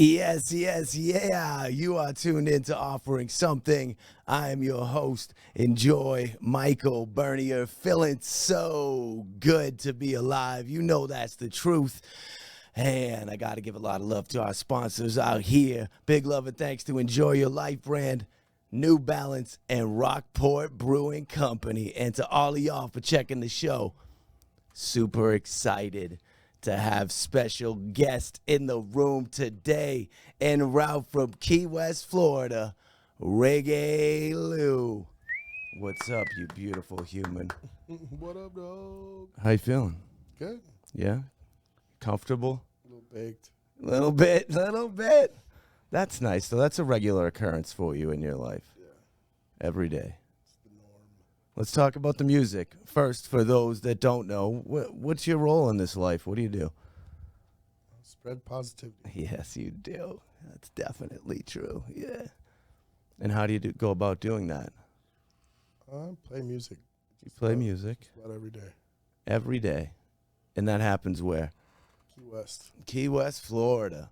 Yes, yes, yeah. You are tuned into Offering Something. I am your host. Enjoy Michael Bernier. Feeling so good to be alive. You know that's the truth. And I got to give a lot of love to our sponsors out here. Big love and thanks to Enjoy Your Life brand, New Balance, and Rockport Brewing Company. And to all of y'all for checking the show. Super excited to have special guest in the room today, en route from Key West, Florida, Reggae Lou. What's up, you beautiful human? What up, dog? How you feeling? Good. Yeah? Comfortable? A little baked. Little bit, little bit. That's nice. So that's a regular occurrence for you in your life. Yeah, Every day. it's the norm. Let's talk about the music. First, for those that don't know, what's your role in this life? What do you do? Spread positivity. Yes, you do. That's definitely true. Yeah. And how do you go about doing that? Play music. You play music Just about every day. every day. And that happens where? Key West. Key West, Florida.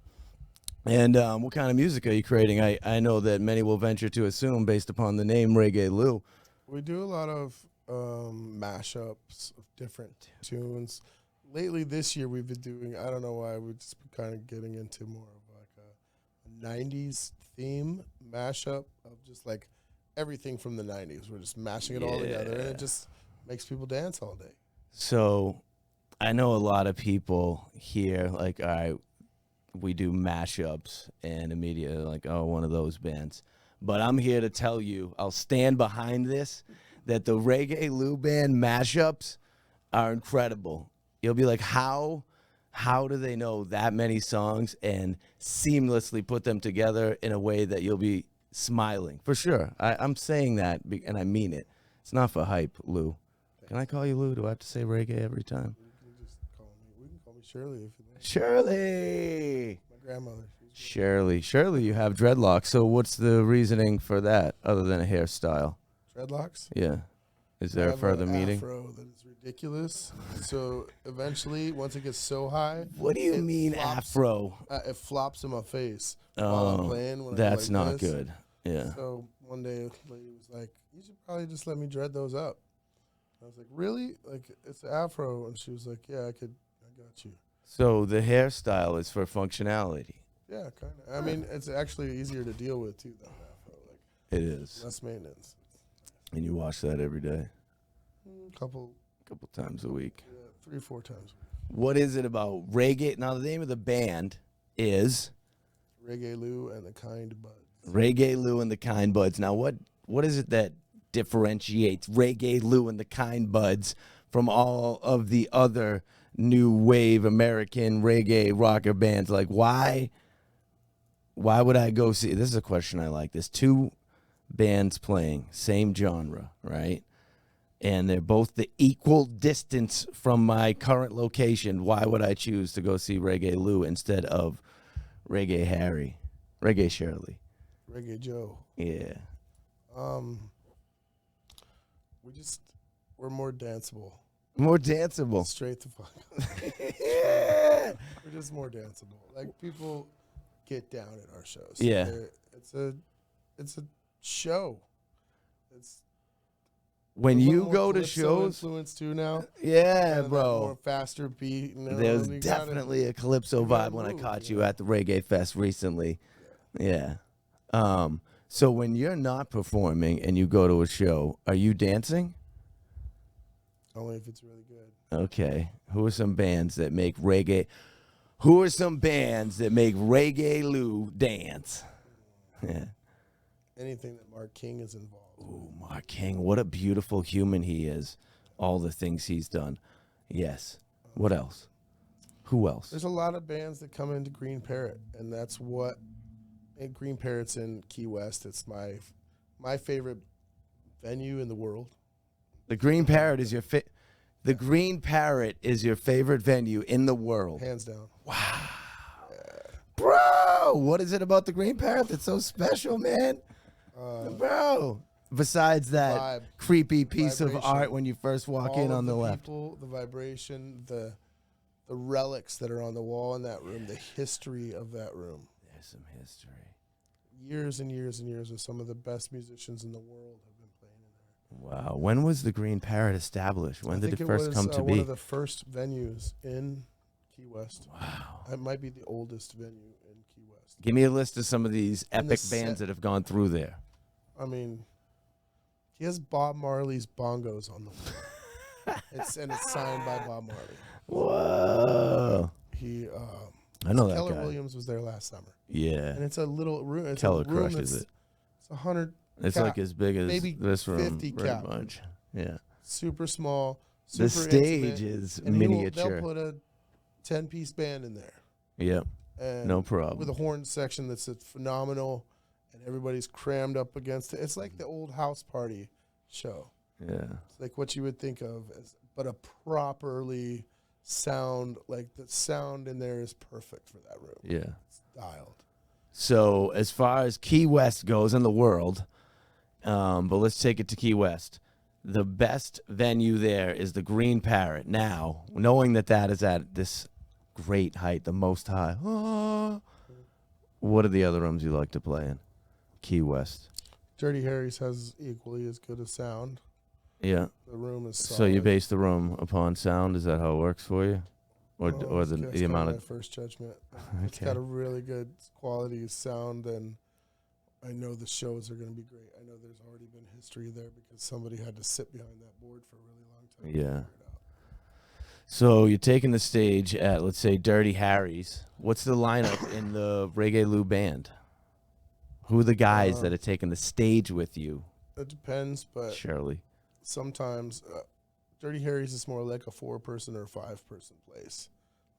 And what kind of music are you creating? I know that many will venture to assume, based upon the name Reggae Lou. We do a lot of mashups of different tunes. Lately, this year, we've been doing, I don't know why, we've just been kind of getting into more of like a 90s theme mashup of just like everything from the 90s. We're just mashing it all together, and it just makes people dance all day. So I know a lot of people here, like, all right, we do mashups, and immediately like, oh, one of those bands. But I'm here to tell you, I'll stand behind this, that the Reggae Lou band mashups are incredible. You'll be like, how do they know that many songs and seamlessly put them together in a way that you'll be smiling? For sure. I'm saying that, and I mean it. It's not for hype, Lou. Can I call you Lou? Do I have to say reggae every time? We can call me Shirley if you like. Shirley! My grandmother. Shirley, you have dreadlocks. So what's the reasoning for that, other than a hairstyle? Dreadlocks? Yeah. Is I there a have further an meaning? afro that is ridiculous. So eventually, once it gets so high, What do you it mean flops. afro? It flops in my face while I'm playing. When That's I go like not this. good. Yeah. So one day, a lady was like, "You should probably just let me dread those up." I was like, "Really? Like it's afro?" And she was like, "Yeah, I got you." So the hairstyle is for functionality. Yeah, kind of. I mean, it's actually easier to deal with too than afro. Like It is. less maintenance. And you wash that every day, Couple, a couple times a week. 3 or 4 times. What is it about reggae? Now, the name of the band is Reggae Lou and the Kind Buds. Reggae Lou and the Kind Buds. Now, what is it that differentiates Reggae Lou and the Kind Buds from all of the other new wave American reggae rocker bands? Like, why would I go see? This is a question I like. There's two bands playing, same genre, right? And they're both the equal distance from my current location. Why would I choose to go see Reggae Lou instead of Reggae Harry, Reggae Shirley? Reggae Joe. Yeah. We're more danceable. More danceable. Straight the fuck up. Yeah. We're just more danceable. Like people get down at our shows. Yeah. It's a show. It's When a little you more go to calypso shows, influence too now. yeah, Kinda that bro. More faster beat. You know, There's and you gotta- definitely a calypso you gotta vibe when I move, caught you you know? at the Reggae Fest recently. Yeah. So when you're not performing and you go to a show, are you dancing? Only if it's really good. Okay. Who are some bands that make reggae? Who are some bands that make Reggae Lou dance? Yeah. Anything that Mark King is involved. Ooh, Mark King, what a beautiful human he is. All the things he's done. Yes. What else? Who else? There's a lot of bands that come into Green Parrot, and that's what. And Green Parrot's in Key West. It's my favorite venue in the world. The Green Parrot is your The Green Parrot is your favorite venue in the world. Hands down. Bro, what is it about the Green Parrot that's so special, man? Bro, besides that Vibe. creepy piece of Vibration. art when you first walk All in of on the left. people, the vibration, the relics that are on the wall in that room, the history of that room. some history. Years and years and years of some of the best musicians in the world have been playing in there. Wow. When was the Green Parrot established? When did it first come to be? One of the first venues in Key West. Wow. It might be the oldest venue in Key West. Give me a list of some of these epic bands that have gone through there. I mean, he has Bob Marley's bongos on the wall. It's signed by Bob Marley. Whoa. I know that Keller guy. Williams was there last summer. Yeah. And it's a little room. It's Keller a room crushes it. It's 100. It's like as big as maybe this room. 50 pretty cap. much. Yeah. Super small. Super The stage intimate, is and miniature. They'll put a 10-piece band in there. Yep. And No problem. With a horn section that's phenomenal, and everybody's crammed up against it. It's like the old house party show. Yeah. It's like what you would think of as, but a properly sound, like the sound in there is perfect for that room. Yeah. It's dialed. So as far as Key West goes in the world, but let's take it to Key West. The best venue there is the Green Parrot. Now, knowing that is at this great height, the most high. What are the other rooms you like to play in? Key West. Dirty Harry's has equally as good a sound. Yeah. The room is solid. So you base the room upon sound? Is that how it works for you? Or It's the kinda amount my of... first judgment. It's got a really good quality sound, and I know the shows are going to be great. I know there's already been history there because somebody had to sit behind that board for a really long time. Yeah. To figure it out. So you're taking the stage at, let's say, Dirty Harry's. What's the lineup in the Reggae Lou band? Who are the guys that are taking the stage with you? It depends, but Shirley. sometimes Dirty Harry's is more like a 4-person or 5-person place.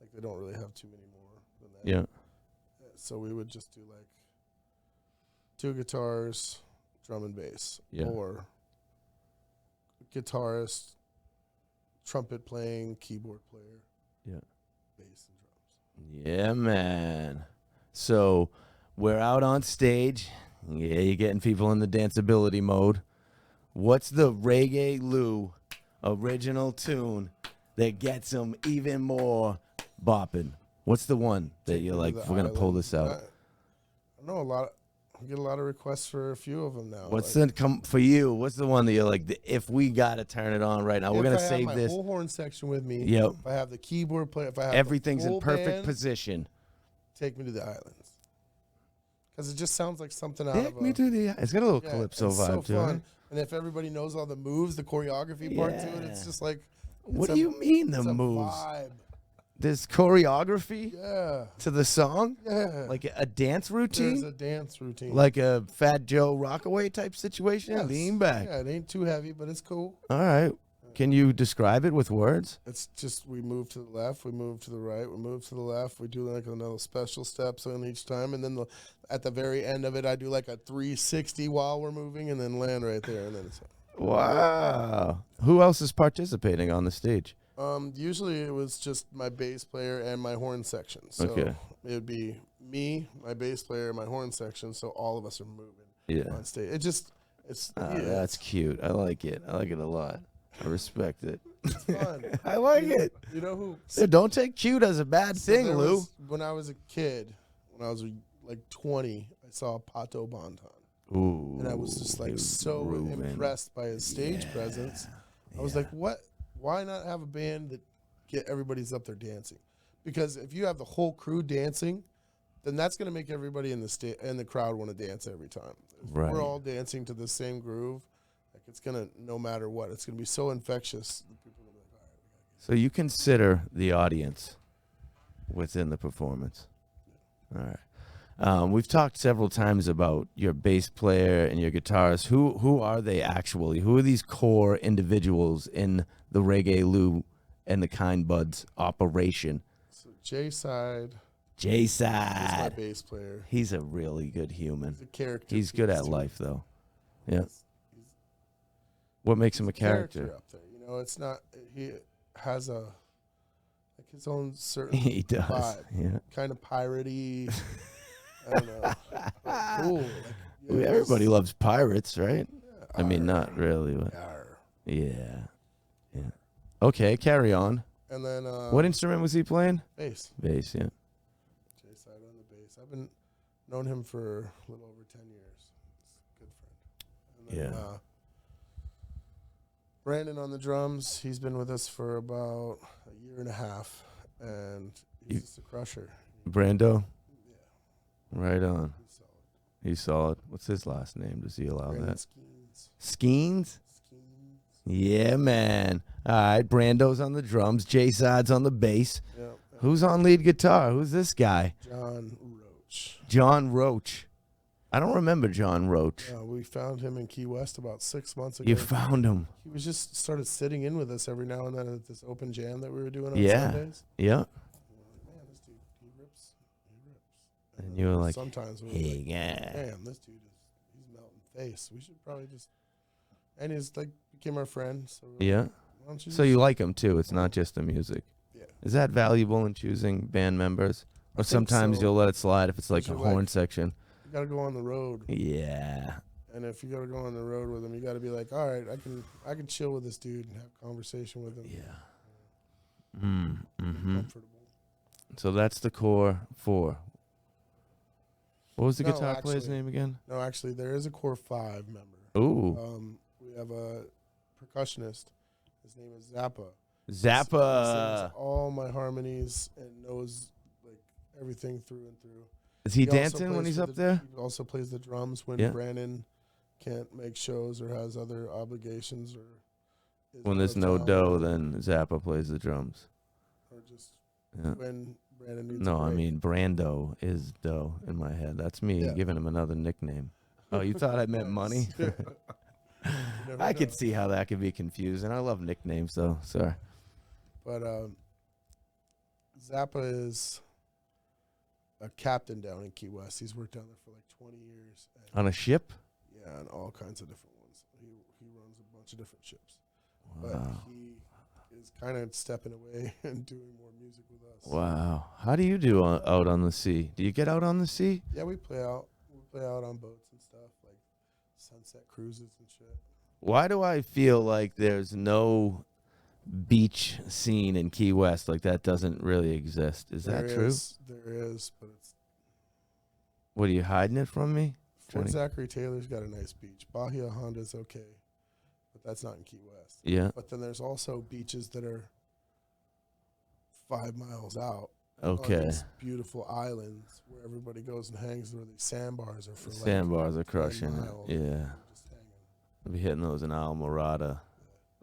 Like they don't really have too many more than that. Yeah. So we would just do like 2 guitars, drum and bass, Yeah. or guitarist, trumpet playing, keyboard player, Yeah. bass and drums. Yeah, man. So we're out on stage. Yeah, you're getting people in the danceability mode. What's the Reggae Lou original tune that gets them even more bopping? What's the one that you're like, we're going to pull this out? I know I get a lot of requests for a few of them now. What's like, for you? What's the one that you're like, if we got to turn it on right now, we're going to save my this. whole horn section with me. Yep. If I have the keyboard player, if I have Everything's the in full perfect band, position. Take Me to the Islands. Because it just sounds like something out Take of me to the... It's got a little yeah, calypso it's vibe so to it. fun. And if everybody knows all the moves, the choreography part to it, it's just like... What do you mean the it's a moves? vibe. There's choreography Yeah. to the song? Yeah. Like a dance There's routine? a dance routine. Like a Fat Joe Rockaway type situation? Yes. Lean back. Yeah, it ain't too heavy, but it's cool. All right. Can you describe it with words? It's just we move to the left, we move to the right, we move to the left. We do like another special steps on each time, and then at the very end of it, I do like a 360 while we're moving, and then land right there, and then it's. Wow. Who else is participating on the stage? Usually it was just my bass player and my horn section. So Okay. it would be me, my bass player, my horn section. So all of us are moving Yeah. on stage. It's That's cute. I like it. I like it a lot. I respect it. it's fun. I like it. You know who? Yeah, don't take cute as a bad thing, there Lou. was- when I was a kid, when I was like 20, I saw Pato Bonton. Ooh. And I was just he like was so grooving. impressed by his stage presence. I was like, what? Why not have a band that get everybody's up there dancing? Because if you have the whole crew dancing, then that's going to make everybody in the crowd want to dance every time. If Right. we're all dancing to the same groove, like it's going to, no matter what, it's going to be so infectious. That people are gonna be like, all right, we gotta get So you consider the audience within the performance. All right. We've talked several times about your bass player and your guitarist. Who are they actually? Who are these core individuals in the Reggae Lou and the Kind Buds operation? So J-Side is my J-Side. bass player. He's a really good human. He's a character. He's good piece, at too. life, though. Yeah. He's What makes him a character? up there. You know, it's not. He has a like his own certain He does. vibe, Yeah. kind of piratey. I don't know. But cool. Like, yeah, Everybody loves pirates, right? yeah, I mean, not really, but arr. yeah. Yeah. Okay, carry on. And then What instrument was he playing? bass. Bass, yeah. J-side on the bass. Known him for a little over 10 years. He's a good friend. And then, Yeah. Brandon on the drums. He's been with us for about a year and a half, and he's just a crusher. Brando? Yeah, Right on. he's solid. He's solid. What's his last name? Does he allow Brandon that? Skeens. Skeens? Skeens. Yeah, man. All right, Brando's on the drums. J-Side's on the bass. Yeah. Who's on lead guitar? Who's this guy? John Roach. John Roach. I don't remember John Roach. We found him in Key West about 6 months ago. You found him. He was just started sitting in with us every now and then at this open jam that we were doing on Yeah. Sundays. Yeah. And we're like, man, this dude, he rips. He rips. And then you were like, sometimes we were hey, like, guy. damn, this dude he's melting face. We should probably just. And he's like became our friend. So we're Yeah. like, why don't So you like him too. It's not just the music. Yeah. Is that valuable in choosing band members? Or think sometimes so. you'll let it slide if it's like a you're horn like- section. You gotta go on the road, Yeah. and if you gotta go on the road with him, you gotta be like, all right, I can chill with this dude and have conversation with him. Yeah. Mm-hmm. Comfortable. So that's the core four. What was the No, guitar player's actually- name again? No, actually, there is a core 5 member. Ooh. We have a percussionist. His name is Zappa. He Zappa. sings all my harmonies and knows like everything through and through. Is he also dancing when plays he's for up the- there? He also plays the drums when Yeah. Brandon can't make shows or has other obligations or is When out there's of no town, dough, then Zappa plays the drums. or just Yeah. when Brandon needs. No, a I break. mean Brando is dough in my head. That's me Yeah. giving him another nickname. Oh, you thought I meant money? Yes. You never I know. could see how that could be confusing. I love nicknames though. Sorry. But Zappa is a captain down in Key West. He's worked down there for like 20 years. And On a ship? yeah, and all kinds of different ones. He runs a bunch of different ships. Wow. But he is kind of stepping away and doing more music with us. Wow. How do you do out on the sea? Do you get out on the sea? Yeah, we play out. We play out on boats and stuff, like sunset cruises and shit. Why do I feel like there's no beach scene in Key West? Like that doesn't really exist. Is that true? There is, but it's What, are you hiding it from me? Fort Trying to- Zachary Taylor's got a nice beach. Bahia Honda's okay, but that's not in Key West. Yeah. But then there's also beaches that are 5 miles out. On Okay. these beautiful islands where everybody goes and hangs, where these sandbars are for like Sandbars are 10 crushing miles. it. Yeah. They're just hanging. I'll be hitting those in Almirada.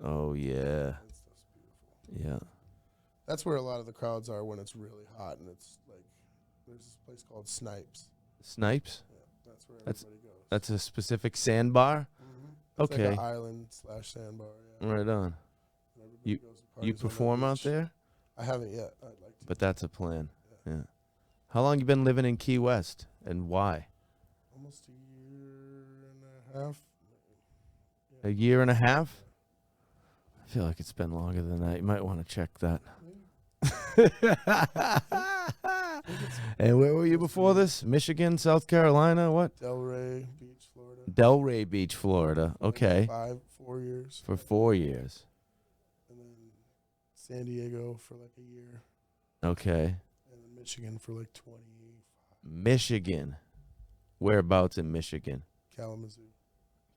Oh, yeah. That stuff's beautiful. Yeah. That's where a lot of the crowds are when it's really hot, and it's like there's this place called Snipes. Snipes? Yeah, that's where That's- everybody goes. That's a specific sandbar? It's okay. like an island / sandbar. Yeah. Right on. And everybody goes and You parties on that perform out beach. there? I haven't yet. I'd like to. But that's a plan. Yeah. Yeah. How long you been living in Key West and why? Almost a year and a half. A year and a half? I feel like it's been longer than that. You might want to check that. And where were you before this? Michigan, South Carolina, what? Delray Beach, Florida. Delray Beach, Florida. Okay. 4 years. For 4 years. And then San Diego for like a year. Okay. And then Michigan for like 20. Michigan. Whereabouts in Michigan? Kalamazoo.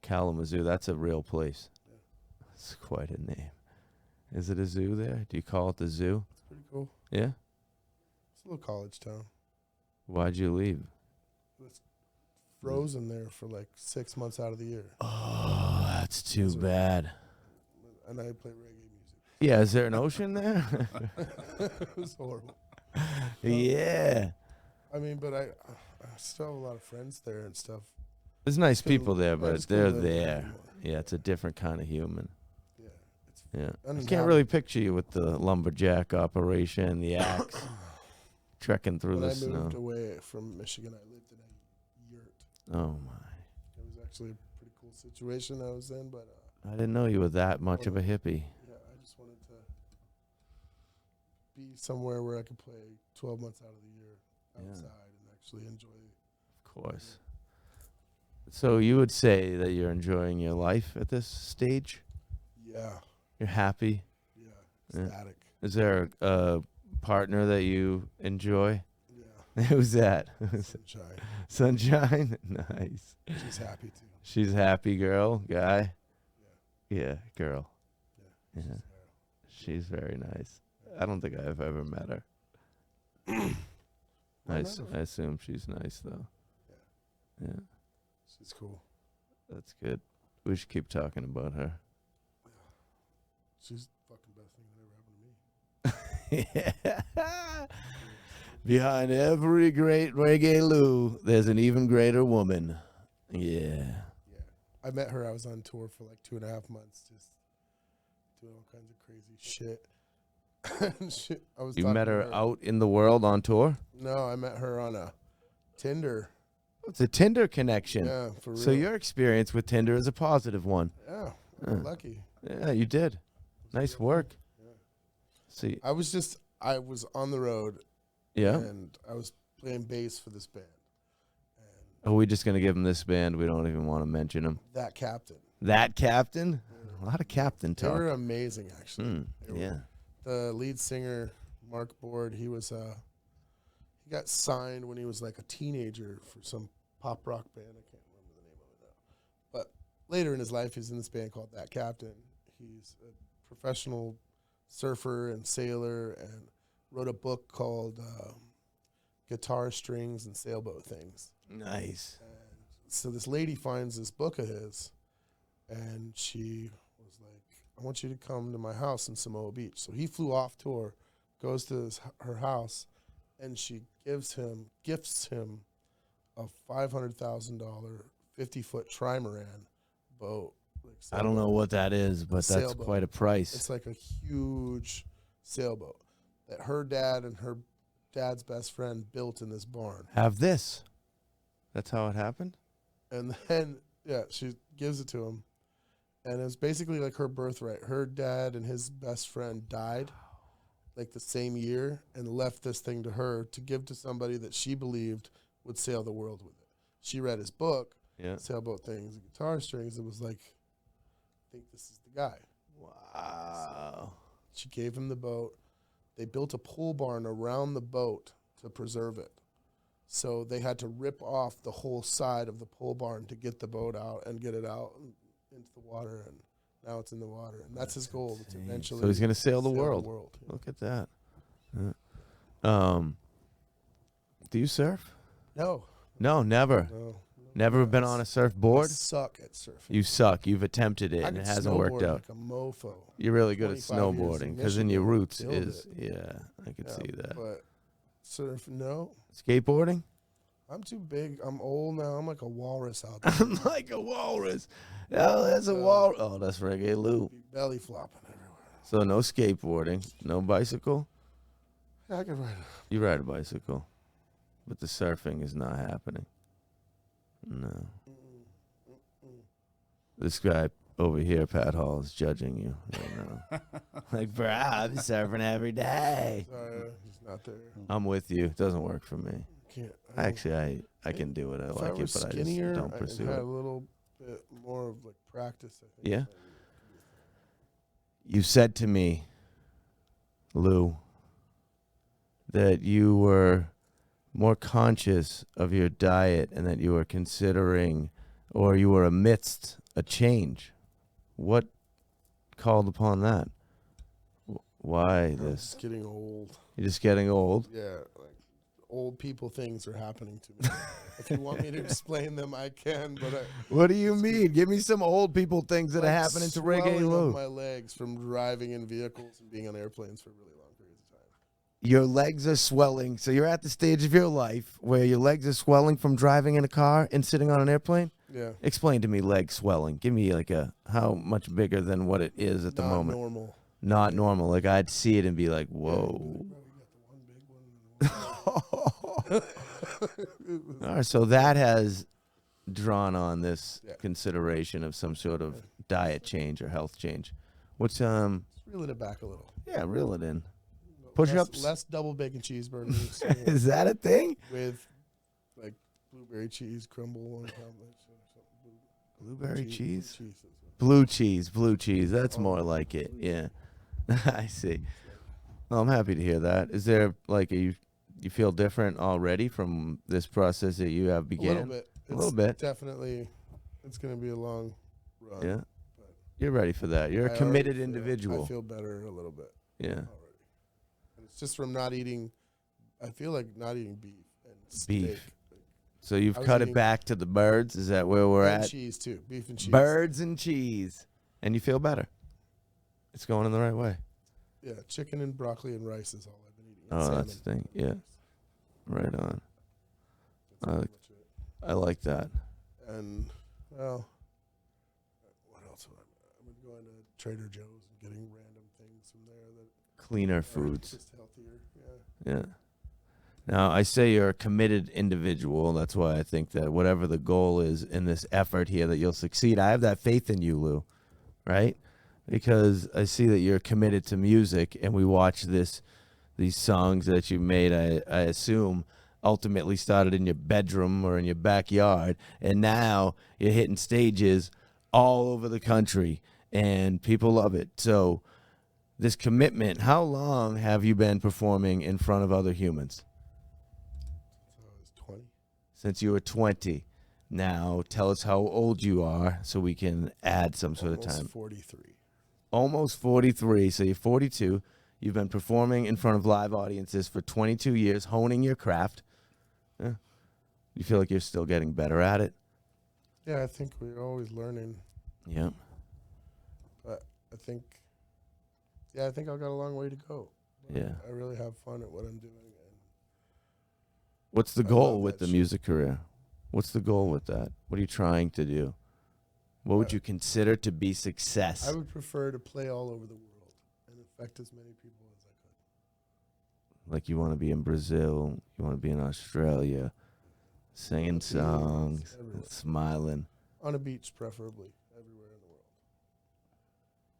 Kalamazoo. That's a real place. Yeah. That's quite a name. Is it a zoo there? Do you call it the zoo? It's pretty cool. Yeah? It's a little college town. Why'd you leave? It's frozen there for like 6 months out of the year. Oh, that's too That's right. bad. And I play reggae music. Yeah, is there an ocean there? It was horrible. Yeah. I mean, but I still have a lot of friends there and stuff. There's nice Couldn't- people there, I but just they're couldn't live there there. anymore. Yeah, it's a different kind of human. Yeah. It's Yeah. I can't uninhabitable. really picture you with the lumberjack operation, the axe, trekking through When the I moved snow. away from Michigan, I lived in a yurt. Oh, my. It was actually a pretty cool situation I was in, but I didn't know you were that much of a hippie. yeah, I just wanted to be somewhere where I could play 12 months out of the year Yeah. outside and actually enjoy. Of course. So you would say that you're enjoying your life at this stage? Yeah, You're happy? yeah, Yeah. ecstatic. Is there a partner that you enjoy? Yeah, Who's that? Sunshine. Sunshine? Nice. She's happy too. She's a happy girl, guy? Yeah, girl. Yeah. Yeah. She's very nice. I don't think I've ever met her. I assume she's nice, though. Yeah. She's cool. That's good. We should keep talking about her. She's the fucking best thing that ever happened to me. Yeah. Behind every great Reggae Lou, there's an even greater woman. Yeah. Yeah. I met her. I was on tour for like 2.5 months, just doing all kinds of crazy shit. You met her out in the world on tour? No, I met her on a Tinder. It's a Tinder connection. Yeah, for real. So your experience with Tinder is a positive one. Yeah, I'm lucky. Yeah, you did. Nice work. Yeah. See, I was on the road. yeah. And I was playing bass for this band. Are we just going to give him this band? We don't even want to mention him. That Captain. That Captain? A lot of Captain They talk. were amazing, actually. Yeah. The lead singer, Mark Board, he got signed when he was like a teenager for some pop rock band. I can't remember the name of it now. But later in his life, he's in this band called That Captain. He's a professional surfer and sailor and wrote a book called Guitar Strings and Sailboat Things. Nice. And so this lady finds this book of his, and she was like, I want you to come to my house in Samoa Beach. So he flew off tour, goes to her house, and she gifts him a $500,000 50-foot trimaran boat. Like I don't know what that is, but that's sailboat. quite a price. It's like a huge sailboat that her dad and her dad's best friend built in this barn. Have this. That's how it happened? And then, yeah, she gives it to him. And it was basically like her birthright. Her dad and his best friend died like the same year and left this thing to her to give to somebody that she believed would sail the world with it. She read his book, Sailboat Things and Guitar Strings. It was like, I think this is the guy. Wow. So she gave him the boat. They built a pole barn around the boat to preserve it. So they had to rip off the whole side of the pole barn to get the boat out and get it out into the water. And now it's in the water. And that's his goal. It's eventually So he's going to sail the world. Yeah. Look at that. Do you surf? No. No, never. No. Never been on a surfboard? I suck at surfing. You suck. You've attempted it, I and it could hasn't worked snowboard out. like a mofo. You're really good at 25 years in snowboarding because in your Michigan, roots killed is, it. yeah, I could see that. But surf, no. Skateboarding? I'm too big. I'm old now. I'm like a walrus out there. I'm like a walrus. Oh, that's a walrus. Oh, that's Reggae Lou. Be belly flopping everywhere. So no skateboarding, no bicycle? Yeah, I can ride it. You ride a bicycle, but the surfing is not happening. No. This guy over here, Pat Hall, is judging you. Like, bro, I'm surfing every day. Sorry, he's not there. I'm with you. It doesn't work for me. Can't. Actually, I can do it. I If like I it, was but I skinnier, just don't pursue had a it. little bit more of like practice. I think. Yeah? You said to me, Lou, that you were more conscious of your diet and that you were considering or you were amidst a change. What called upon that? Why I'm this? just getting old. You're just getting old? Yeah, like old people things are happening to me. If you want me to explain them, I can. But What do you mean? Give me some old people things that like are happening to Reggae swelling Lou. of my legs from driving in vehicles and being on airplanes for really long periods of time. Your legs are swelling. So you're at the stage of your life where your legs are swelling from driving in a car and sitting on an airplane? Yeah. Explain to me leg swelling. Give me like how much bigger than what it is at the Not moment. normal. Not normal. Like I'd see it and be like, whoa. All right, so that has drawn on this consideration of some sort of diet change or health change. What's Let's reel it back a little. Yeah, reel it in. Push-ups. Less double bacon cheeseburgers. Is that a thing? With like blueberry cheese crumble on top of it. Blueberry cheese? Blue cheese. Blue cheese. That's more like it. Yeah. I see. Well, I'm happy to hear that. Is there like You feel different already from this process that you have began? A little bit. A little bit. Definitely, it's going to be a long run. Yeah. But You're ready for that. You're a committed individual. I feel better a little bit. Yeah. Already. And it's just from not eating. I feel like not eating beef and Beef. steak. So you've cut it back to the birds? Is that where we're and at? Cheese too. Beef and cheese. Birds and cheese. And you feel better. It's going in the right way. Yeah, chicken and broccoli and rice is all I've been eating. Oh, that's the thing. Yeah. Right on. I like that. And, well, what else? I've been going to Trader Joe's and getting random things from there that Cleaner foods. just healthier. Yeah. Now, I say you're a committed individual. That's why I think that whatever the goal is in this effort here, that you'll succeed. I have that faith in you, Lou, right? Because I see that you're committed to music, and we watch these songs that you made, I assume, ultimately started in your bedroom or in your backyard, and now you're hitting stages all over the country, and people love it. So this commitment, how long have you been performing in front of other humans? So I was 20. Since you were 20. Now tell us how old you are so we can add some sort of time. Almost 43. Almost 43, so you're 42. You've been performing in front of live audiences for 22 years, honing your craft. Yeah. You feel like you're still getting better at it? Yeah, I think we're always learning. Yeah. But I think I've got a long way to go. Yeah. I really have fun at what I'm doing. And what's the goal with the music career? What's the goal with that? What are you trying to do? What would you consider to be success? I would prefer to play all over the world and affect as many people as I could. Like you want to be in Brazil, you want to be in Australia, singing songs, and smiling. On a beach, preferably, everywhere in the world.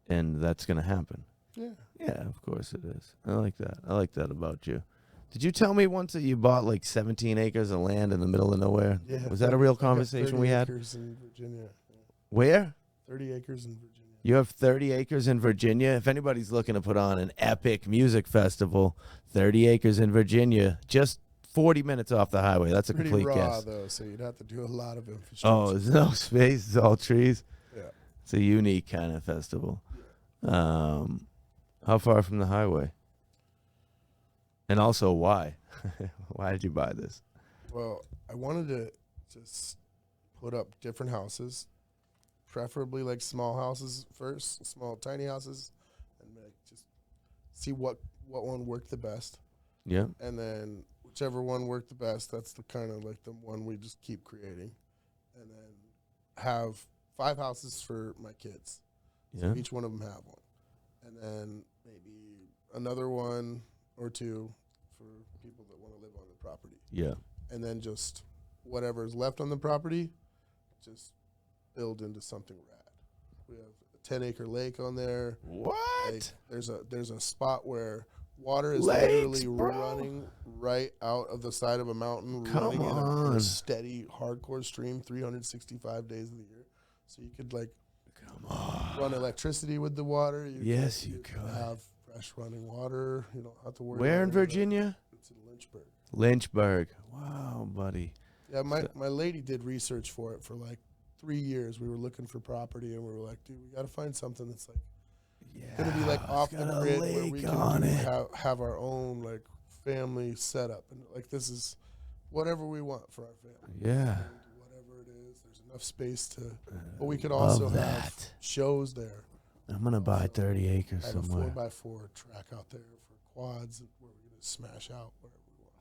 And that's going to happen. Yeah. Yeah, of course it is. I like that. I like that about you. Did you tell me once that you bought like 17 acres of land in the middle of nowhere? Yeah. Was that a real conversation we had? 30 acres in Virginia. Where? 30 acres in Virginia. You have 30 acres in Virginia? If anybody's looking to put on an epic music festival, 30 acres in Virginia, just 40 minutes off the highway. That's a Pretty complete raw, guess. though, so you'd have to do a lot of infrastructure. Oh, there's no space. It's all trees. Yeah. It's a unique kind of festival. How far from the highway? And also, why? Why did you buy this? Well, I wanted to just put up different houses, preferably like small houses first, small tiny houses, and like just see what one worked the best. Yeah. And then whichever one worked the best, that's the kind of like the one we just keep creating. And then have 5 houses for my kids. Yeah. So each one of them have one. And then maybe another one or 2 for people that want to live on the property. Yeah. And then just whatever's left on the property, just build into something rad. We have a 10-acre lake on there. What? Like, there's a spot where water is Lakes, literally running right out of the side of a mountain, Come running in on. a steady, hardcore stream 365 days of the year. So you could like run electricity with the water. You could have fresh running water. You don't have to worry. Where about in Virginia? It's in Lynchburg. Lynchburg. Wow, buddy. Yeah, my lady did research for it for like 3 years. We were looking for property, and we were like, dude, we got to find something that's like going to be like off the grid where we can have our own like family setup. And like this is whatever we want for our family. Yeah. Whatever it is, there's enough space to, but we could also have that. shows there. I'm going to buy 30 acres Have somewhere. a 4x4 track out there for quads where we're going to smash out whatever we want.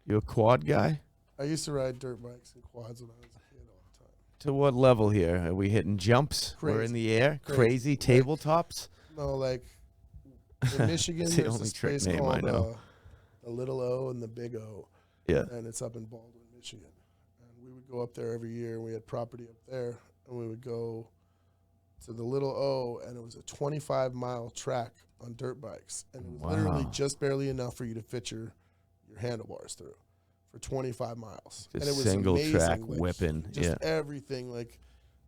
You a quad guy? I used to ride dirt bikes and quads when I was a kid all the time. To what level here? Are we hitting jumps? We're in the air? Crazy tabletops? No, like in Michigan, It's the there's only this trick place name I called know. the Little O and the Big O. Yeah. And it's up in Baldwin, Michigan. And we would go up there every year, and we had property up there, and we would go to the Little O, and it was a 25-mile track on dirt bikes. And it was literally just barely enough for you to fit your handlebars through for 25 miles. Just and it was single amazing, track like, whipping. Just everything, like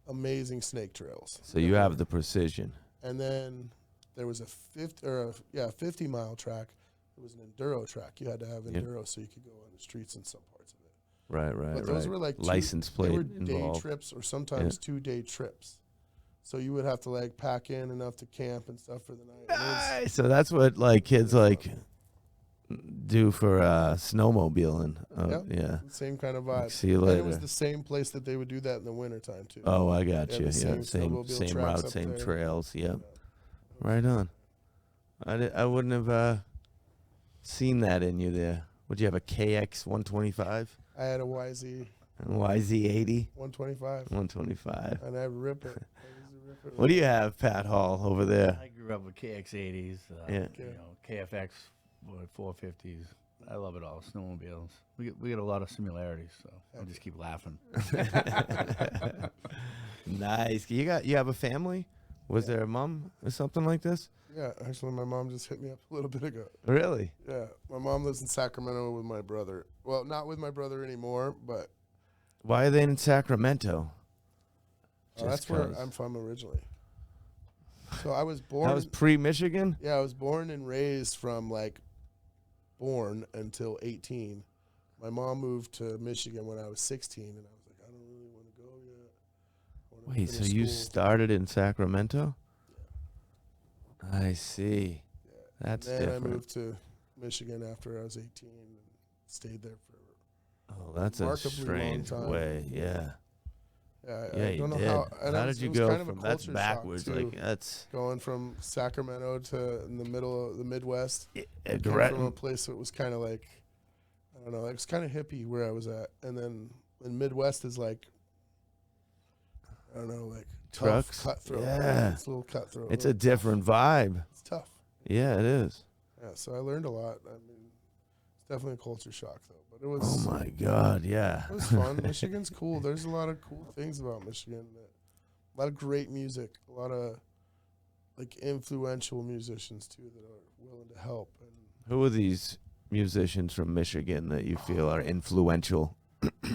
amazing snake trails. So you have the precision. And then there was a 50-mile track it was an enduro track. You had to have enduro so you could go on the streets in some parts of it. Right. But those were like license plate they were involved. day trips or sometimes 2-day trips. So you would have to like pack in enough to camp and stuff for the night. Nice. So that's what like kids like do for snowmobiling. Yeah. Same kind of vibe. See you And later. it was the same place that they would do that in the wintertime too. Oh, I got They you. had the Yeah, same snowmobile same tracks route, up same there. trails. Yep. Yeah. Right on. I wouldn't have seen that in you there. Would you have a KX 125? I had a YZ And YZ80? 125. 125. And I'd rip it. What do you have, Pat Hall, over there? I grew up with KX80s, Yeah. you know, KFX 450s. I love it all. Snowmobiles. We get a lot of similarities, so I'll just keep laughing. Nice. You have a family? Was there a mom or something like this? Yeah, actually, my mom just hit me up a little bit ago. Really? Yeah, my mom lives in Sacramento with my brother. Well, not with my brother anymore, but Why are they in Sacramento? that's where I'm from originally. So I was born. That was pre-Michigan? Yeah, I was born and raised from like born until 18. My mom moved to Michigan when I was 16, and I was like, I don't really want to go yet. I wanna Wait, so finish you school. started in Sacramento? Yeah. I see. Yeah. That's and then different. I moved to Michigan after I was 18 and stayed there for. Oh, that's a remarkably long strange time. way. Yeah. Yeah, Yeah, I you don't know did. how. And How it was- did you it was go kind of a from that's culture shock, backwards? too. Like that's Going from Sacramento to in the middle of the Midwest. I came direct. from a place that was kind of like, I don't know, it was kind of hippie where I was at. And then in Midwest is like, I don't know, like Trucks? tough, cutthroat. Yeah. It's a little cutthroat. It's a little tough. different vibe. It's tough. Yeah, it is. Yeah, so I learned a lot. I mean, it's definitely a culture shock, though. But it Oh was, my God, yeah. it was fun. Michigan's cool. There's a lot of cool things about Michigan. A lot of great music. A lot of like influential musicians too that are willing to help. And Who are these musicians from Michigan that you feel are influential?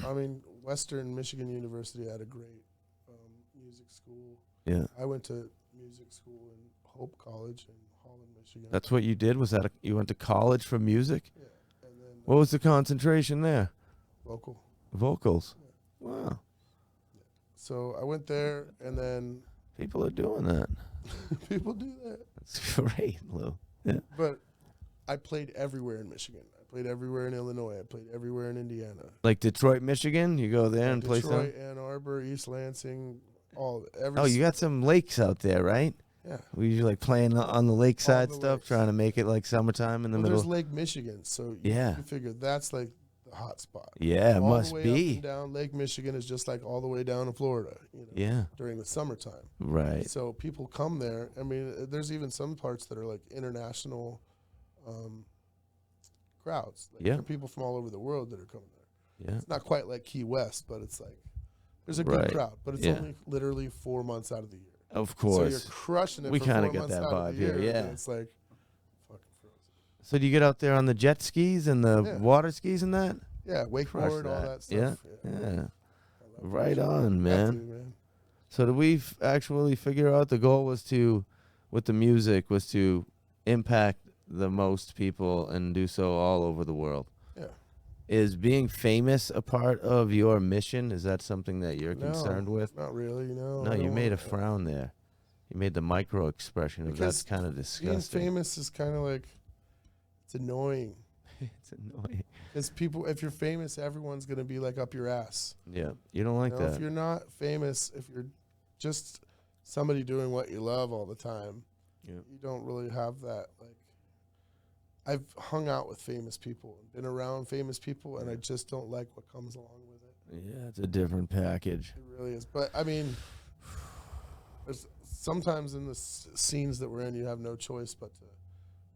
I mean, Western Michigan University had a great music school. Yeah. I went to music school in Hope College in Holland, Michigan. That's what you did? Was that you went to college for music? Yeah, and then What was the concentration there? local. Vocals. Wow. So I went there, and then People are doing that. people do that. That's great, Lou. Yeah. But I played everywhere in Michigan. I played everywhere in Illinois. I played everywhere in Indiana. Like Detroit, Michigan? You go there and play stuff? Detroit, Ann Arbor, East Lansing, all of it. Every Oh, you got some lakes out there, right? yeah. Were you like playing on the lakeside the stuff, lakes. trying to make it like summertime in the Well, there's middle? Lake Michigan, so Yeah. you figure that's like the hot spot. Yeah, it all must the way Up be. and down Lake Michigan is just like all the way down to Florida. You know, Yeah, during the summertime. right. So people come there. I mean, there's even some parts that are like international crowds. Like Yeah. there are people from all over the world that are coming there. Yeah. It's not quite like Key West, but it's like there's a Right. good crowd. But it's Yeah. only literally 4 months out of the year. Of So you're course. crushing it. We for kinda 4 get months that out of vibe the here, year, yeah. and it's like fucking frozen. So do you get out there on the jet skis and the Yeah. water skis and that? Yeah, wakeboard, all that stuff. Yeah. I love Right that shit. on, Have man. to, man. So did we actually figure out the goal was to, with the music, was to impact the most people and do so all over the world? Yeah. Is being famous a part of your mission? Is that something that you're concerned with? Not really, no. No, I you don't made a want- frown there. You made the micro expression of Because that's kind of Being disgusting. famous is kind of like, it's annoying. It's annoying. Because people, if you're famous, everyone's going to be like up your ass. Yeah, you don't like You know, if that. you're not famous, if you're just somebody doing what you love all the time, Yeah. you don't really have that. Like, I've hung out with famous people and been around famous people, and I just don't like what comes along with it. Yeah, it's a different package. It really is. But I mean, there's sometimes in the scenes that we're in, you have no choice but to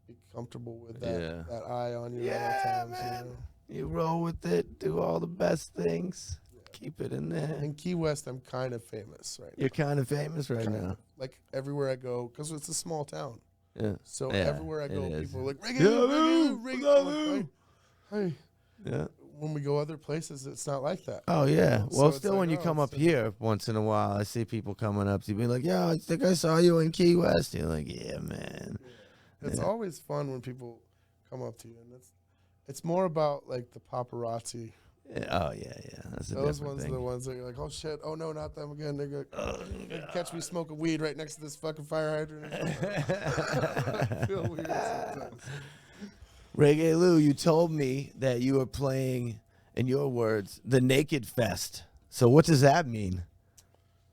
be comfortable with that, Yeah. that eye on you Yeah, at all times. man. You know? You roll with it, do all the best things, keep it in there. In Key West, I'm kind of famous right You're kind of famous right now. now. Like everywhere I go, because it's a small town. Yeah. So Yeah, everywhere I go, it is. people are like, Reggae Yeah, Lou, Lou, Reggae Lou, love Reggae Lou. Lou. Hey. Yeah. When we go other places, it's not like that. Oh yeah. So Well, it's still, like, when you oh, come it's up here once in a while, I see people coming up to me like, "Yeah, I think I saw you in Key West." You're like, "Yeah, man." It's Yeah. always fun when people come up to you, and it's more about like the paparazzi. Oh yeah, that's a Those different ones thing. are the ones that you're like, oh shit, oh no, not them again. They catch me smoking weed right next to this fucking fire hydrant. I feel weird sometimes. Reggae Lou, you told me that you were playing, in your words, the Naked Fest. So what does that mean?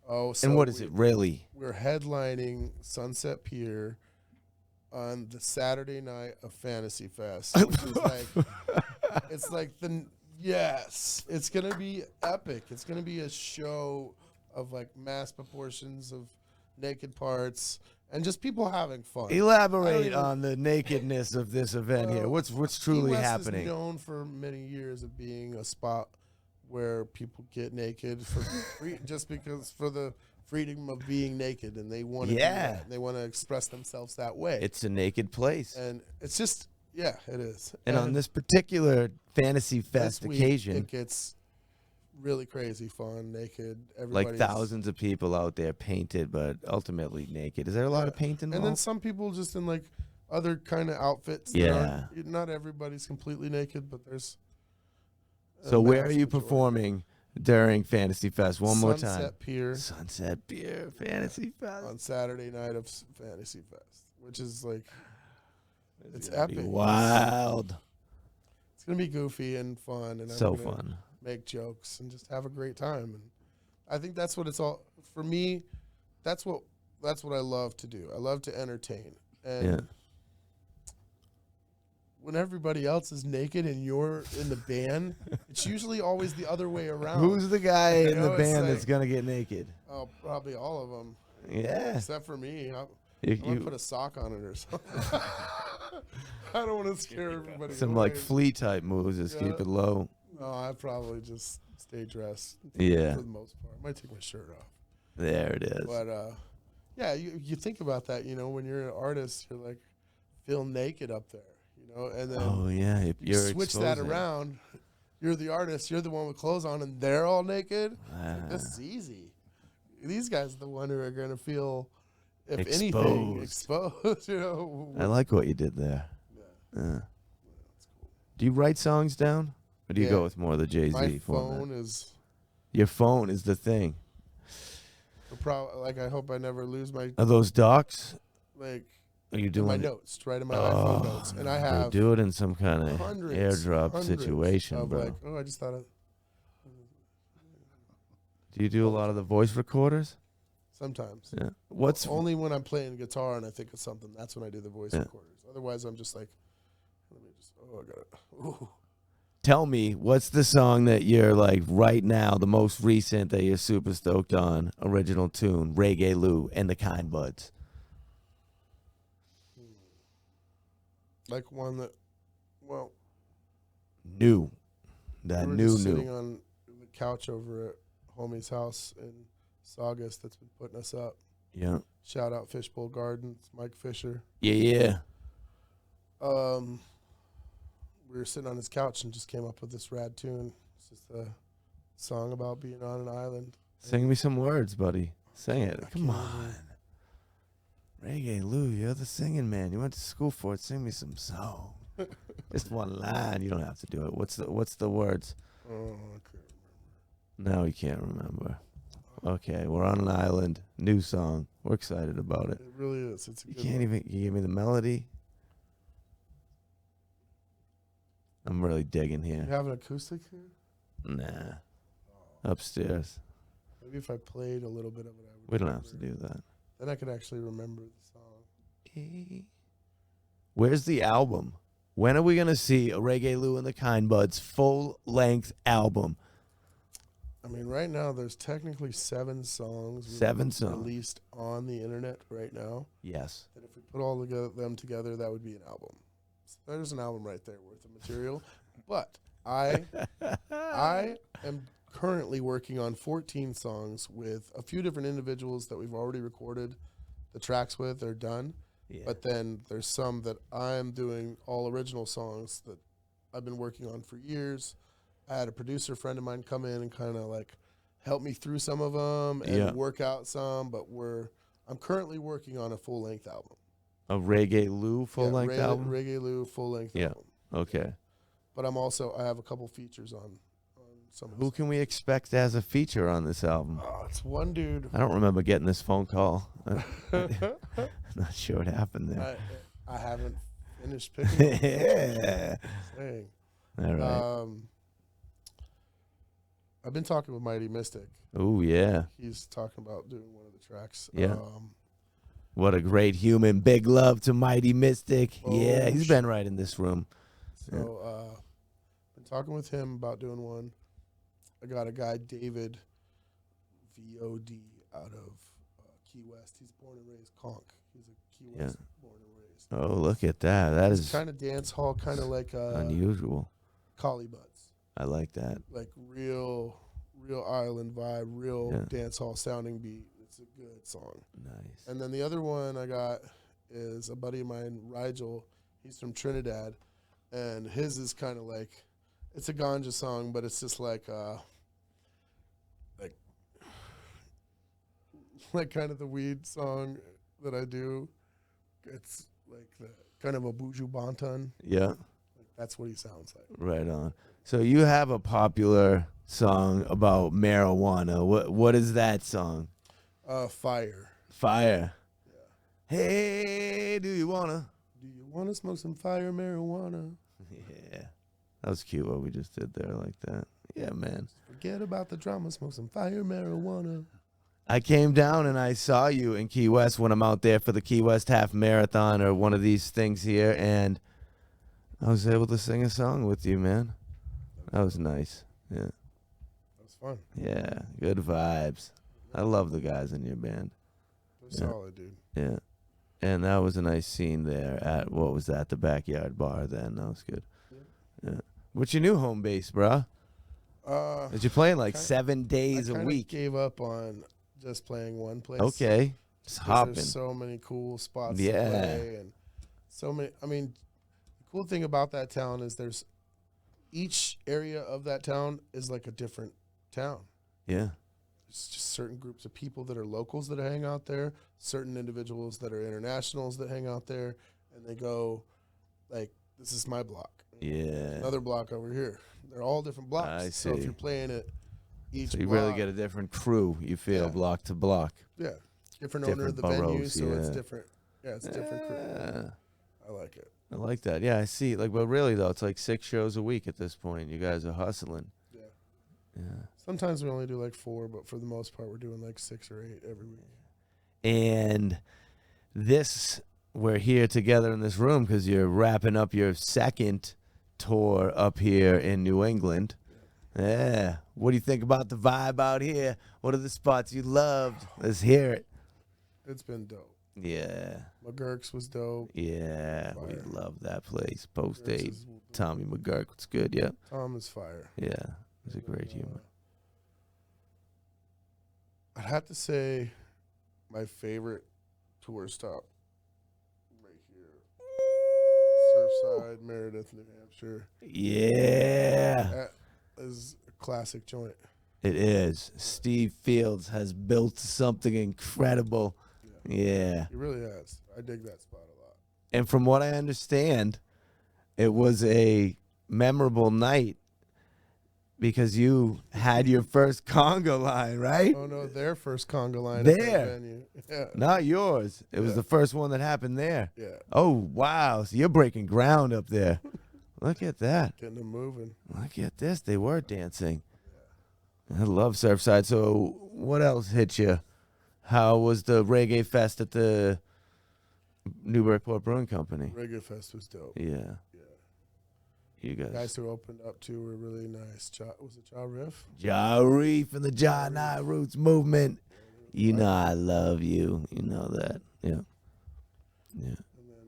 Oh, so And what is it really? We're headlining Sunset Pier on the Saturday night of Fantasy Fest, which is like, it's like it's gonna be epic. It's gonna be a show of like mass proportions of naked parts and just people having fun. Elaborate on the nakedness of this event here. What's truly Key West happening? is known for many years of being a spot where people get naked for free, just because for the freedom of being naked, and they want to do that. They want to express themselves that way. It's a naked place. And it's just, yeah, it is. And on this particular Fantasy Fest occasion, it gets really crazy fun, naked. like thousands of people out there painted, but ultimately naked. Is there a lot of paint involved? And then some people just in like other kind of outfits. Yeah. Not everybody's completely naked, but there's. So where are you performing during Fantasy Fest? One more time. Sunset Pier. Sunset Pier, Fantasy Fest. On Saturday night of Fantasy Fest, which is like, it's epic. Wild. It's going to be goofy and fun. And So fun. Make jokes and just have a great time. And I think that's what it's all, for me, that's what I love to do. I love to entertain. And when everybody else is naked and you're in the band, it's usually always the other way around. Who's the guy in the band like, that's going to get naked? Oh, probably all of them. Yeah. Except for me. I'm going to put a sock on it or something. I don't want to scare everybody. Some away. like flea type moves, just keep it low. No, I'd probably just stay dressed. Yeah. For the most part. I might take my shirt off. There it is. But, yeah, you think about that, when you're an artist, you're like, feel naked up there. And then you switch that around. You're the artist. You're the one with clothes on, and they're all naked. This is easy. These guys are the one who are going to feel, if anything, exposed. I like what you did there. Yeah. Do you write songs down, or do you go with more of the Jay-Z My format? phone is. Your phone is the thing. I hope I never lose my. Are those docs? Like. Are you doing my notes, right in my iPhone notes, and I have do it in some kind of hundreds situation, bro. Like, I just thought of. Do you do a lot of the voice recorders? Sometimes. Yeah. What's only when I'm playing guitar and I think of something. That's when I do the voice recorders. Otherwise, I'm just like, let me just. Oh, I got it. Ooh. Tell me, what's the song that you're like right now, the most recent that you're super stoked on? Original tune, Reggae Lou and the Kind Buds. Like one that, new. That we were just sitting on the couch over at homie's house in Saugus that's been putting us up. Yeah. Shout out Fishbowl Gardens, Mike Fisher. Yeah. We were sitting on his couch and just came up with this rad tune. It's just a song about being on an island. Sing me some words, buddy. Sing it. Come on. Reggae Lou, you're the singing man. You went to school for it. Sing me some song. Just one line. You don't have to do it. What's the words? Oh, I can't remember. No, you can't remember. Okay, we're on an island. New song. We're excited about it. It really is. It's a good You give me the melody. I'm really digging here. You have an acoustic here? Nah. Upstairs. Maybe if I played a little bit of it, I would. We don't have to do that. Then I could actually remember the song. Where's the album? When are we going to see a Reggae Lou and the Kind Buds full-length album? I mean, right now there's technically 7 songs. 7 songs released on the internet right now. Yes. And if we put all them together, that would be an album. So there's an album right there worth of material. But I am currently working on 14 songs with a few different individuals that we've already recorded the tracks with. They're done. Yeah. But then there's some that I'm doing all original songs that I've been working on for years. I had a producer friend of mine come in and kind of like help me through some of them and work out some, but I'm currently working on a full-length album. A Reggae Lou full-length yeah, album? Reggae Lou full-length Yeah. album. Okay. But I have a couple features on some of Who can we expect as a feature on this album? Oh, it's one dude. I don't remember getting this phone call. I'm not sure what happened there. I haven't finished picking up. Yeah. Saying. All right. I've been talking with Mighty Mystic. Oh, yeah. He's talking about doing one of the tracks. Yeah. What a great human. Big love to Mighty Mystic. Yeah, he's been right in this room. So, been talking with him about doing one. I got a guy, David VOD, out of Key West. He's born and raised conch. He's a Key West born and raised. Oh, look at that. That is kind of dance hall, kind of like unusual. Collie Butts. I like that. Like real island vibe, real dance hall sounding beat. It's a good song. Nice. And then the other one I got is a buddy of mine, Rigel. He's from Trinidad, and his is kind of like, it's a ganja song, but it's just like kind of the weed song that I do. It's like the kind of a Buju Banton. Yeah. That's what he sounds like. Right on. So you have a popular song about marijuana. What is that song? Fire. Fire. Yeah. Hey, do you wanna smoke some fire marijuana? Yeah. That was cute what we just did there like that. Yeah, man. Forget about the drama, smoke some fire marijuana. I came down and I saw you in Key West when I'm out there for the Key West Half Marathon or one of these things here, and I was able to sing a song with you, man. That was nice. Yeah. That was fun. Yeah, good vibes. I love the guys in your band. They're solid, dude. Yeah. And that was a nice scene there at, what was that, the Backyard Bar then. That was good. Yeah. What's your new home base, bruh? Is you playing like 7 days a week? I gave up on just playing one place. Okay. Just hopping. There's so many cool spots Yeah. to play and so many. I mean, the cool thing about that town is each area of that town is like a different town. Yeah. It's just certain groups of people that are locals that hang out there, certain individuals that are internationals that hang out there, and they go like, this is my block. Yeah. Another block over here. They're all different blocks. I So if see. you're playing it each So you block, really get a different crew, you feel, Yeah. block to block. yeah, different owner of the Different venue, boroughs, so it's yeah. different. Yeah, it's a different crew. Yeah. I like it. I like that. Yeah, I see. Like, but really, though, it's like 6 shows a week at this point. You guys are hustling. Yeah. Yeah. Sometimes we only do like 4, but for the most part, we're doing like 6 or 8 every week. And we're here together in this room because you're wrapping up your second tour up here in New England. Yeah. What do you think about the vibe out here? What are the spots you loved? Let's hear it. It's been dope. Yeah. McGurk's was dope. Yeah. We Fire. love that place. Post McGurk's 8. is- Tommy McGurk. It's good. Yeah. Tom is fire. Yeah. He's a great human. I'd have to say my favorite tour stop right here. Surfside, Meredith, New Hampshire. Yeah. That is a classic joint. It is. Steve Fields has built something incredible. Yeah. He really has. I dig that spot a lot. And from what I understand, it was a memorable night because you had your first conga line, right? Oh no, their first conga line at There. that venue. Yeah. Not yours. It was Yeah. the first one that happened there. Yeah. Oh, wow. So you're breaking ground up there. Look at that. Getting them moving. Look at this. They were dancing. I love Surfside. So what else hit you? How was the Reggae Fest at the Newburyport Brewing Company? Reggae Fest was dope. Yeah. Yeah. You Guys guys. who opened up too were really nice. Was it Ja Riff? Ja Reef and the John I Roots movement. You know I love you. You know that. Yeah. Yeah. And then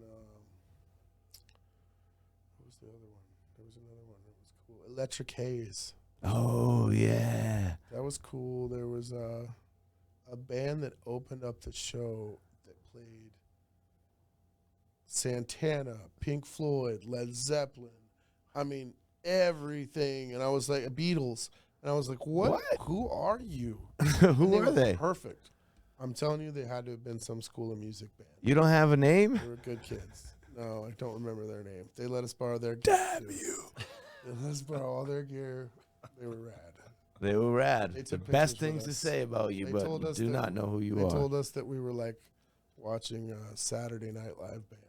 what was the other one? There was another one that was cool. Electric Haze. Oh, yeah. That was cool. There was a band that opened up the show that played Santana, Pink Floyd, Led Zeppelin. I mean, everything. And I was like, Beatles. And I was like, what? Who are you? Who And are they? Perfect. I'm telling you, they had to have been some school of music band. You don't have a name? They were good kids. No, I don't remember their name. They let us borrow their gear. Damn too. you. They let us borrow all their gear. They were rad. They were rad. They The took best pictures with things to us. say about you, They but told we us do that- not know who you They are. told us that we were like watching a Saturday Night Live band.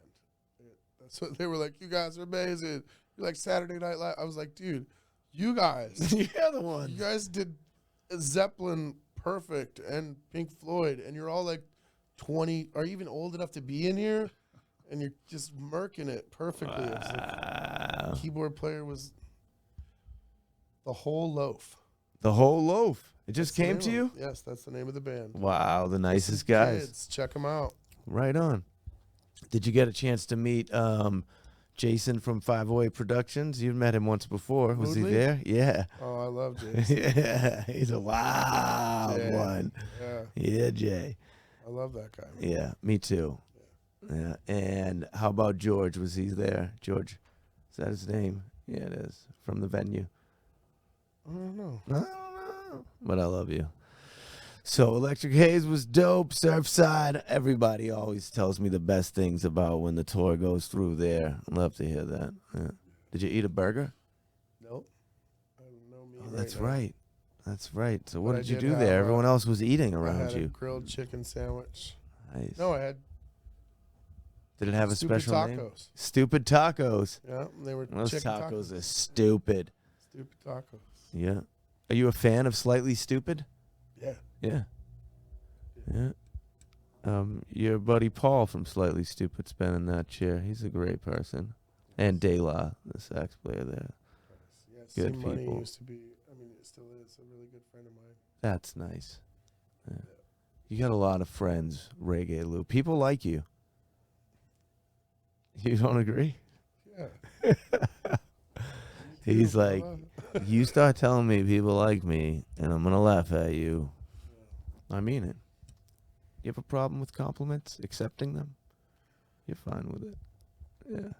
That's what they were like. You guys are amazing. You're like Saturday Night Live. I was like, dude, you guys, You're the one. you guys did Zeppelin perfect and Pink Floyd, and you're all like 20. Are you even old enough to be in here? And you're just murking it perfectly. It was like, Wow. keyboard player was the whole loaf. The whole loaf. It just That's the came name to of you? it. Yes, that's the name of the band. Wow, the nicest guys. Kids, check them out. Right on. Did you get a chance to meet Jason from 508 Productions? You've met him once before. Was he Woodley? there? Yeah. Oh, I love Jason. Yeah. He's a wild Yeah. one. Yeah, Yeah, Jay. I love that guy. Man. Yeah, me too. Yeah. And how about George? Was he there? George. Is that his name? Yeah, it is. From the venue. I don't know. I don't know. But I love you. So Electric Haze was dope. Surfside. Everybody always tells me the best things about when the tour goes through there. Love to hear that. Yeah. Did you eat a burger? Nope. I don't know me. Oh, that's now. right. That's right. So what But I did you did do have, there? Everyone else was eating I around had a you. grilled chicken sandwich. Nice. No, I had Did it have a stupid special name? tacos. Stupid tacos. Yeah, they were Those chicken tacos tacos. are stupid. Stupid tacos. Yeah. Are you a fan of Slightly Stupid? Yeah. Yeah. Yeah. Your buddy Paul from Slightly Stupid's been in that chair. He's a great person. And De La, the sax player there. Yeah, Good Sim Money people. used to be, I mean, it still is a really good friend of mine. That's nice. Yeah. You got a lot of friends, Reggae Lou. People like you. You don't agree? Yeah. He's You, like, fella. you start telling me people like me, and I'm going to laugh at you. I mean it. You have a problem with compliments, accepting them? You're fine with it. Yeah.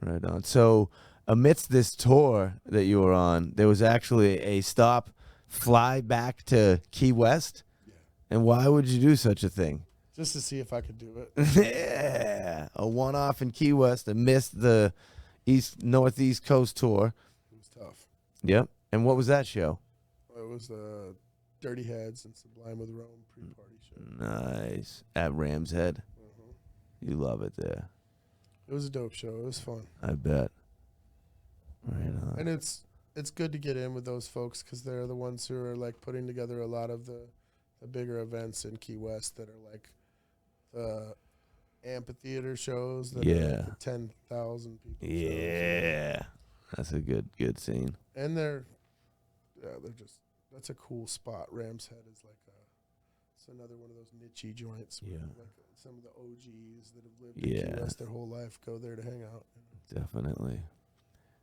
Right on. So, amidst this tour that you were on, there was actually a stop, fly back to Key West? Yeah. And why would you do such a thing? Just to see if I could do it. Yeah. A one-off in Key West and missed the Northeast Coast tour. It was tough. Yep. And what was that show? It was Dirty Heads and Sublime with Rome pre-party show. Nice. At Ram's Head. Mhm. You love it there. It was a dope show. It was fun. I bet. Right on. And it's good to get in with those folks because they're the ones who are like putting together a lot of the bigger events in Key West that are like the amphitheater shows that are Yeah. like the 10,000 people shows. Yeah. That's a good scene. And they're just, that's a cool spot. Ram's Head is like it's another one of those niche joints where Yeah. like some of the OGs that have lived in Yeah. Key West their whole life go there to hang out. Definitely.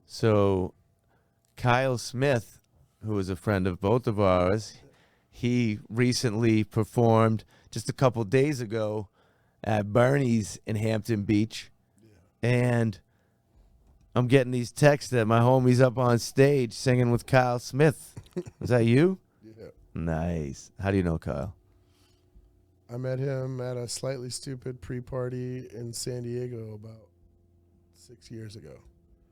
So, Kyle Smith, who is a friend of both of ours, he recently performed just a couple days ago at Bernie's in Hampton Beach. Yeah. And I'm getting these texts that my homie's up on stage singing with Kyle Smith. Is that you? Yeah. Nice. How do you know Kyle? I met him at a Slightly Stupid pre-party in San Diego about 6 years ago.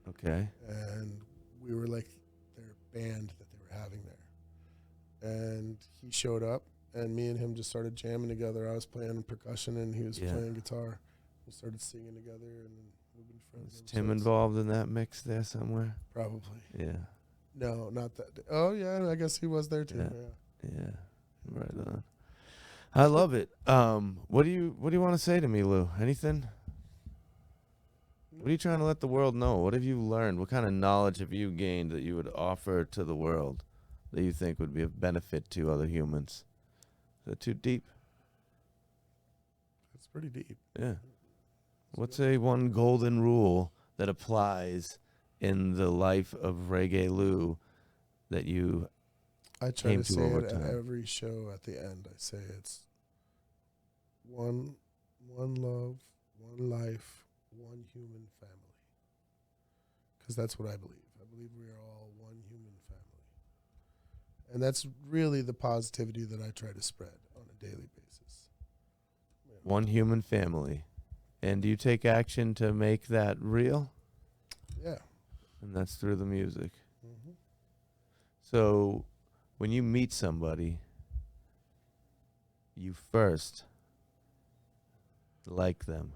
Okay. And we were like their band that they were having there. And he showed up, and me and him just started jamming together. I was playing percussion, and he was Yeah. playing guitar. We started singing together, and we've been friends. Is ever Tim since. involved in that mix there somewhere? Probably. Yeah. No, not that. Oh, yeah, I guess he was there too. Yeah. Yeah. Yeah. Right on. I love it. What do you want to say to me, Lou? Anything? What are you trying to let the world know? What have you learned? What kind of knowledge have you gained that you would offer to the world that you think would be of benefit to other humans? Is that too deep? It's pretty deep. Yeah. What's a one golden rule that applies in the life of Reggae Lou that you I try came to to say over it at time? every show at the end. I say it's one love, one life, one human family. Because that's what I believe. I believe we are all one human family. And that's really the positivity that I try to spread on a daily basis. One human family. And do you take action to make that real? Yeah. And that's through the music. Mm-hmm. So when you meet somebody, you first like them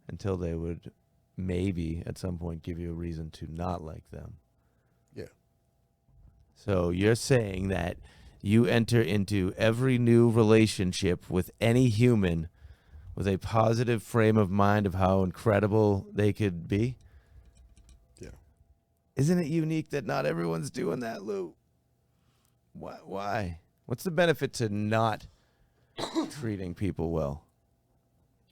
until they would maybe at some point give you a reason to not like them. Yeah. So you're saying that you enter into every new relationship with any human with a positive frame of mind of how incredible they could be? Yeah. Isn't it unique that not everyone's doing that, Lou? Why? What's the benefit to not treating people well?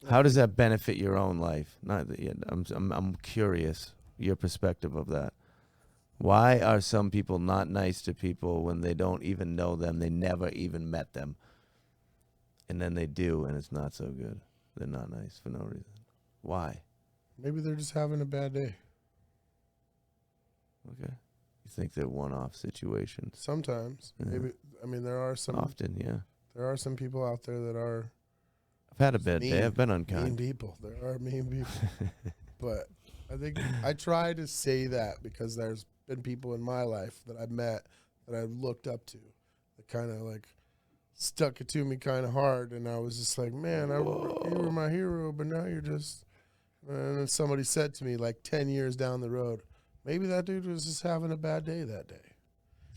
How does that benefit your own life? I'm curious your perspective of that. Why are some people not nice to people when they don't even know them? They never even met them. And then they do, and it's not so good. They're not nice for no reason. Why? Maybe they're just having a bad day. Okay. You think they're one-off situations? Sometimes. Yeah. Maybe. I mean, there are some. Often, yeah. There are some people out there that are I've had a bad mean, day. I've been mean unkind. people. There are mean people. But I think I try to say that because there's been people in my life that I've met that I've looked up to that kind of like stuck it to me kind of hard. And I was just like, man, you were my hero, but now you're just. And then somebody said to me like 10 years down the road, maybe that dude was just having a bad day that day.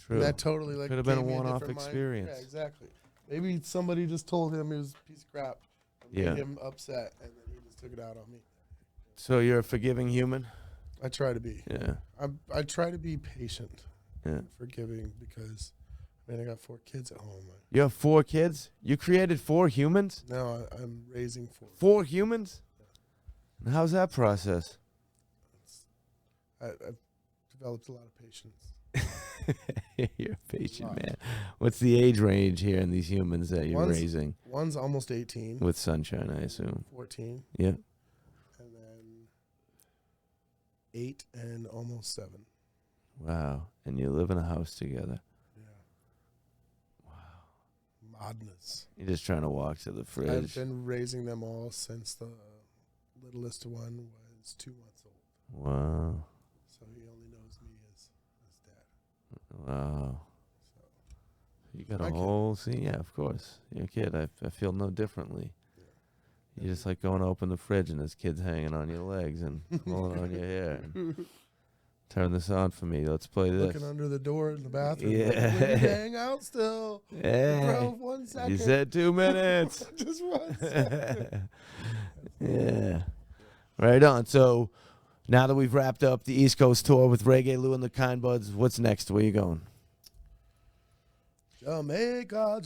True. And that totally like Could have been a gave me one-off different mind. experience. Yeah, exactly. Maybe somebody just told him he was a piece of crap and Yeah. made him upset, and then he just took it out on me. So you're a forgiving human? I try to be. Yeah. I try to be patient, Yeah. and forgiving because, man, I got 4 kids at home. You have 4 kids? You created 4 humans? Now I'm raising 4. 4 humans? And how's that process? I've developed a lot of patience. You're a patient Lot. man. What's the age range here in these humans that you're One's- raising? One's almost 18, With sunshine, I assume. 14, Yeah. and then 8 and almost 7. Wow. And you live in a house together. Yeah. Wow. Madness. You're just trying to walk to the I've fridge. been raising them all since the littlest one was 2 months old. Wow. So he only knows me as dad. Wow. So You got My a kid. whole scene. Yeah, of course. You're a kid. I feel no differently. Yeah. You just like going to open the fridge and there's kids hanging on your legs and pulling on your hair. And turn this on for me. Let's play this. looking under the door in the bathroom. Yeah. Like, "Will you hang out still. Yeah. Bro, 1 second. You said 2 minutes. Just 1 second. Yeah. Right on. So now that we've wrapped up the East Coast tour with Reggae Lou and the Kind Buds, what's next? Where you going? Jamaica.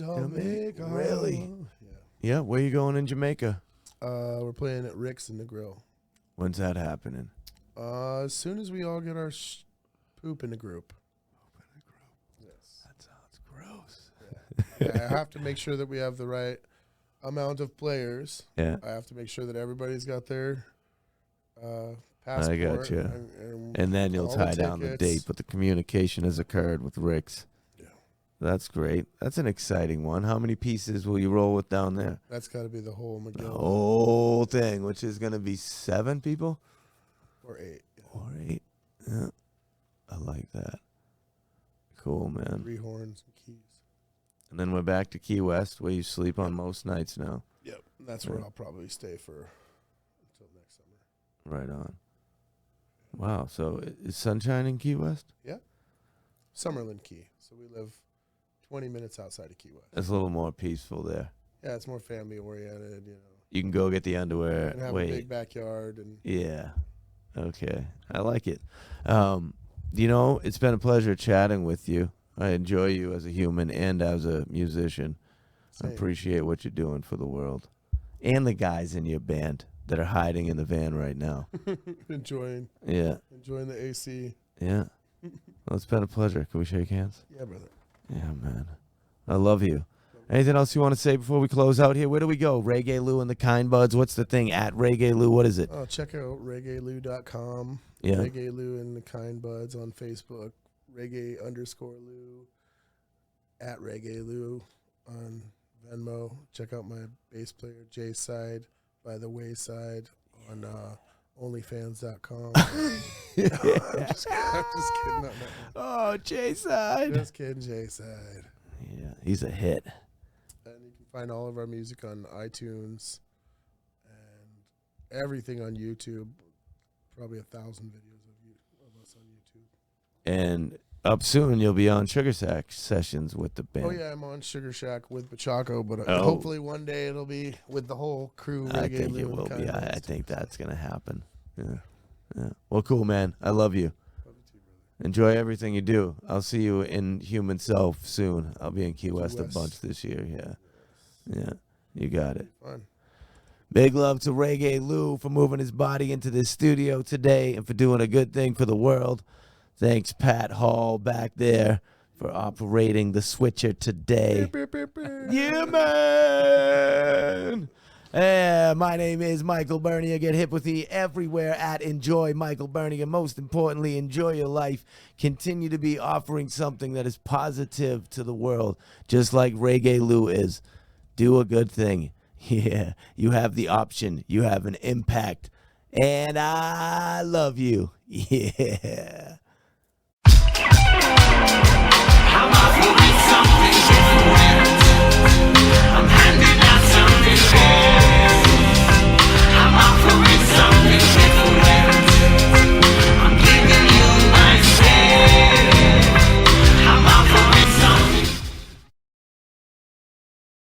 Really? Yeah. Yeah, where you going in Jamaica? We're playing at Rick's in the Grill. When's that happening? As soon as we all get our poop in the group. Yes. That sounds gross. Yeah, I have to make sure that we have the right amount of players. Yeah. I have to make sure that everybody's got their passport. I gotcha. And then you'll all the tie down the tickets. date, but the communication has occurred with Rick's. Yeah. That's great. That's an exciting one. How many pieces will you roll with down there? That's got to be the whole The McGill whole thing, which is going to be 7 people? or 8. Or 8. Yeah. I like that. Cool, man. 3 horns and keys. And then we're back to Key West, where you sleep on most nights now. Yep. That's where Yeah. I'll probably stay for until next summer. Right on. Wow. So is sunshine in Key West? Summerlin Key. So we live 20 minutes outside of Key West. It's a little more peaceful there. Yeah, it's more family oriented, you know. You can go get the underwear. And have a big backyard and Yeah. Okay. I like it. You know, it's been a pleasure chatting with you. I enjoy you as a human and as a musician. I same. appreciate what you're doing for the world. And the guys in your band that are hiding in the van right now. enjoying Yeah. the AC. Yeah. Well, it's been a pleasure. Can we shake hands? Yeah, brother. Yeah, man. I love you. Anything else you want to say before we close out here? Where do we go? Reggae Lou and the Kind Buds. What's the thing? At Reggae Lou, what is it? Oh, check out reggaelou.com. Yeah. Reggae Lou and the Kind Buds on Facebook. Reggae_Lou. At Reggae Lou on Venmo. Check out my bass player, J Side, by the Wayside, on OnlyFans.com. I'm just kidding. No. Oh, J-Side. Just kidding, J Side. Yeah, he's a hit. And you can find all of our music on iTunes and everything on YouTube. Probably 1,000 videos of us on YouTube. And up soon, you'll be on Sugar Shack sessions with the band. Oh yeah, I'm on Sugar Shack with Bachaco, but Oh. hopefully one day it'll be with the whole crew. I Reggae think Lou it and will be. Kind I Host. think that's going to happen. Yeah. Yeah. Well, cool, man. I love you. Love you too, brother. Enjoy everything you do. I'll see you in Human Self soon. I'll be in Key West a West. bunch this year. Yeah. Yeah. You got it. Fun. Big love to Reggae Lou for moving his body into this studio today and for doing a good thing for the world. Thanks, Pat Hall, back there, for operating the switcher today. Yeah, man. Yeah, my name is Michael Bernier. Get hip with me everywhere at Enjoy Michael Bernier. Most importantly, enjoy your life. Continue to be offering something that is positive to the world, just like Reggae Lou is. Do a good thing. Yeah, you have the option. You have an impact. And I love you. Yeah.